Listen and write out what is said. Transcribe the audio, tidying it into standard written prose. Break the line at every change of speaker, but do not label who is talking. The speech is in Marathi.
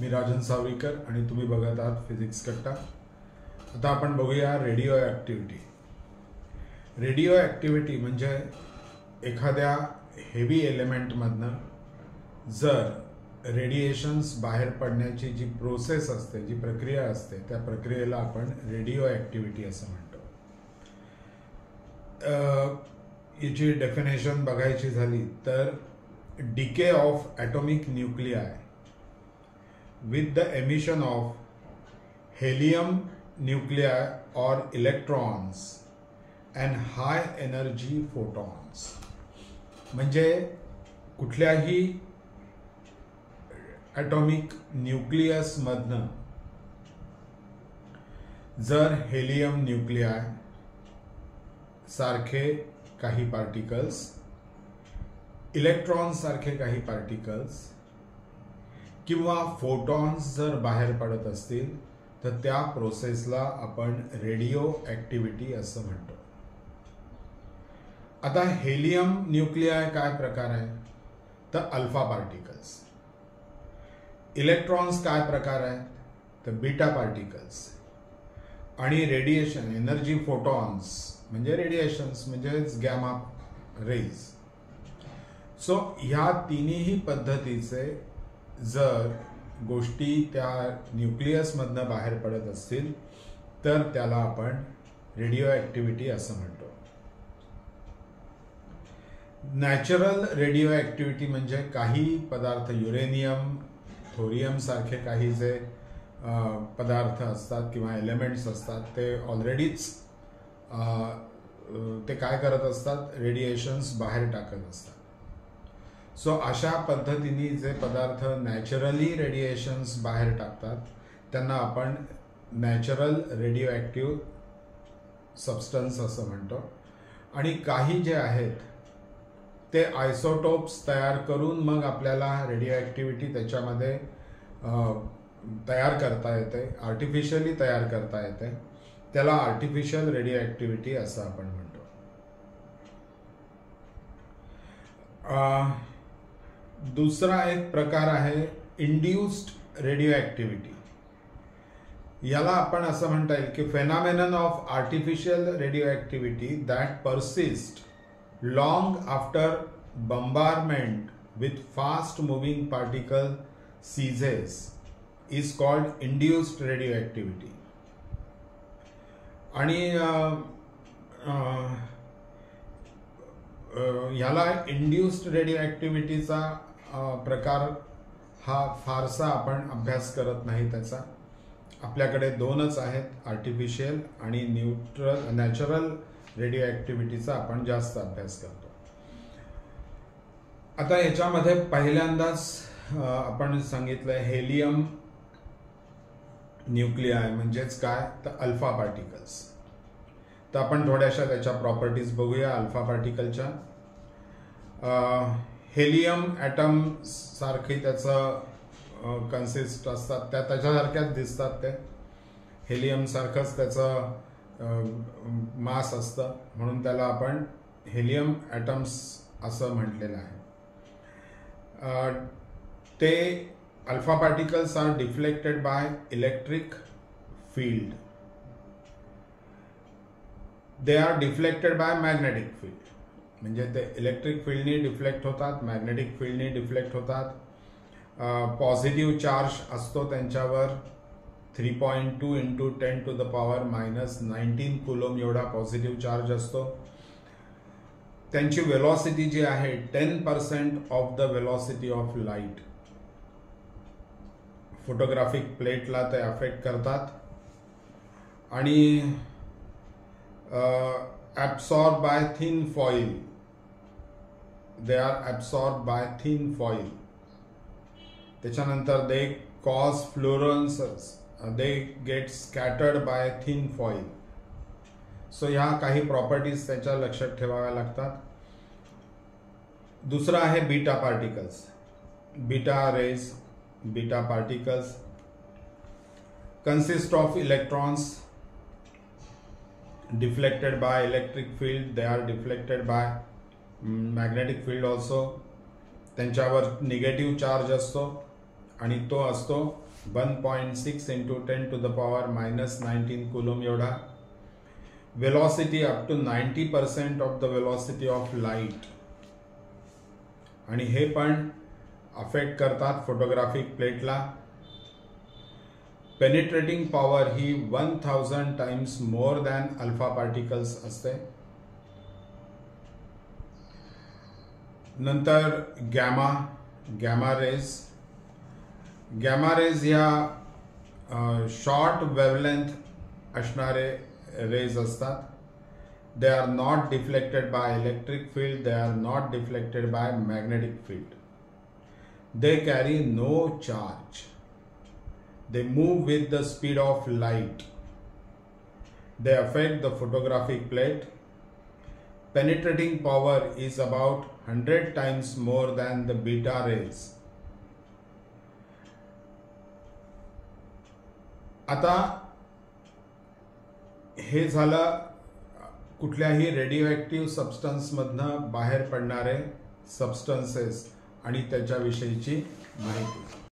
मी राजन सावरीकर आणि तुम्ही बघत आहात फिजिक्स कट्टा। आता आपण बघूया रेडिओ ॲक्टिव्हिटी। रेडिओ ॲक्टिव्हिटी म्हणजे एखाद्या हेवी एलिमेंटमधनं जर रेडिएशन्स बाहेर पडण्याची जी प्रोसेस असते, जी प्रक्रिया असते, त्या प्रक्रियेला आपण रेडिओ ॲक्टिव्हिटी असं म्हणतो। याची डेफिनेशन बघायची झाली तर decay of atomic nuclei with the emission of helium nuclei or electrons and high energy photons। म्हणजे कुठल्याही ॲटॉमिक न्यूक्लियस मधनं जर हेलियम न्यूक्लियाय सारखे काही पार्टिकल्स, इलेक्ट्रॉन्स सारखे काही पार्टिकल्स किंवा फोटॉन्स जर बाहेर पडत असतील तर त्या प्रोसेसला आपण रेडिओ ॲक्टिव्हिटी असं म्हणतो। आता हेलियम न्यूक्लियाय काय प्रकार आहे तर अल्फा पार्टिकल्स, इलेक्ट्रॉन्स काय प्रकार आहे तर बीटा पार्टिकल्स, आणि रेडिएशन एनर्जी फोटॉन्स म्हणजे रेडिएशन्स म्हणजेच गॅमा रेज। सो ह्या तिन्ही पद्धतीचे जर गोष्टी त्या न्यूक्लियसमधनं बाहेर पडत असतील तर त्याला आपण रेडिओ ॲक्टिव्हिटी असं म्हणतो। नॅचरल रेडिओ ॲक्टिव्हिटी म्हणजे काही पदार्थ, युरेनियम, थोरियम सारखे काही जे पदार्थ असतात किंवा एलिमेंट्स असतात ते ऑलरेडीच ते काय करत असतात, रेडिएशन्स बाहेर टाकत असतात। सो अशा पद्धतीने जे पदार्थ नॅचरली रेडिएशन्स बाहेर टाकतात त्यांना आपण नॅचरल रेडिओ ॲक्टिव्ह सबस्टन्स असं म्हणतो। आणि काही जे आहेत ते आयसोटोप्स तयार करून मग आपल्याला रेडिओ ॲक्टिव्हिटी त्याच्यामध्ये तयार करता येते, आर्टिफिशियली तयार करता येते, त्याला आर्टिफिशियल रेडिओ ॲक्टिव्हिटी असं आपण म्हणतो। दुसरा एक प्रकार आहे इंड्यूस्ड रेडिओ ॲक्टिव्हिटी। याला आपण असं म्हणता येईल की phenomenon of artificial radioactivity that persist long after bombardment with fast moving particle ceases is called induced radioactivity. आणि ह्याला इंड्यूस्ड रेडिओ ॲक्टिव्हिटीचा प्रकार हा फारसा आपण अभ्यास करत नाही त्याचा। आपल्याकडे दोनच आहेत, आर्टिफिशियल आणि नॅचरल रेडिओ ॲक्टिव्हिटीचा आपण जास्त अभ्यास करतो। आता याच्यामध्ये पहिल्यांदाच आपण सांगितलं हेलियम न्यूक्लियाय म्हणजेच काय तर अल्फा पार्टिकल्स। तर आपण थोड्याशा त्याच्या प्रॉपर्टीज बघूया अल्फा पार्टिकलच्या। हेलियम ॲटम सारखी त्याचं कन्सिस्ट असतात, त्या त्याच्यासारख्याच दिसतात, ते हेलियम सारखंच त्याचं मास असतं, म्हणून त्याला आपण हेलियम ॲटम्स असं म्हटलेलं आहे। ते alpha particles are deflected by electric field, they are deflected by magnetic field. म्हणजे ते इलेक्ट्रिक फील्डनी डिफ्लेक्ट होतात, मॅग्नेटिक फील्डनी डिफ्लेक्ट होतात। पॉझिटिव्ह चार्ज असतो त्यांच्यावर 3.2 × 10⁻⁻19 कुलम एवढा पॉझिटिव्ह चार्ज असतो। त्यांची वेलॉसिटी जी आहे 10% of the velocity of light. Photographic प्लेटला ते अफेक्ट करतात आणि absorbed by thin foil, they are absorbed by thin foil। त्याच्यानंतर they cause fluorescence, they get scattered by thin foil। So ह्या काही प्रॉपर्टीज त्याच्या लक्षात ठेवाव्या लागतात। दुसरा आहे beta particles, beta raise, beta particles consist of electrons deflected by electric field, they are deflected by magnetic field also। त्यांच्यावर निगेटिव्ह चार्ज असतो आणि तो असतो 1.6 into 10 to the power minus 19 coulomb एवढा. Velocity up to 90% of the velocity of light. आणि हे पण अफेक्ट करतात फोटोग्राफिक प्लेटला. पेनिट्रेटिंग पॉवर ही 1000 times more than alpha particles असते. नंतर गॅमा रेज ह्या शॉर्ट वेवलेंथ असणारे रेज असतात. They are not deflected by electric field, they are not deflected by magnetic field. They carry no charge. They move with the speed of light. They affect the photographic plate. Penetrating power is about 100 times more than the beta rays. आता हे झालं कुठल्याही रेडिओएक्टिव्ह सबस्टन्स मधनं बाहेर पडणारे सबस्टन्सेस आणि त्याच्याविषयीची माहिती.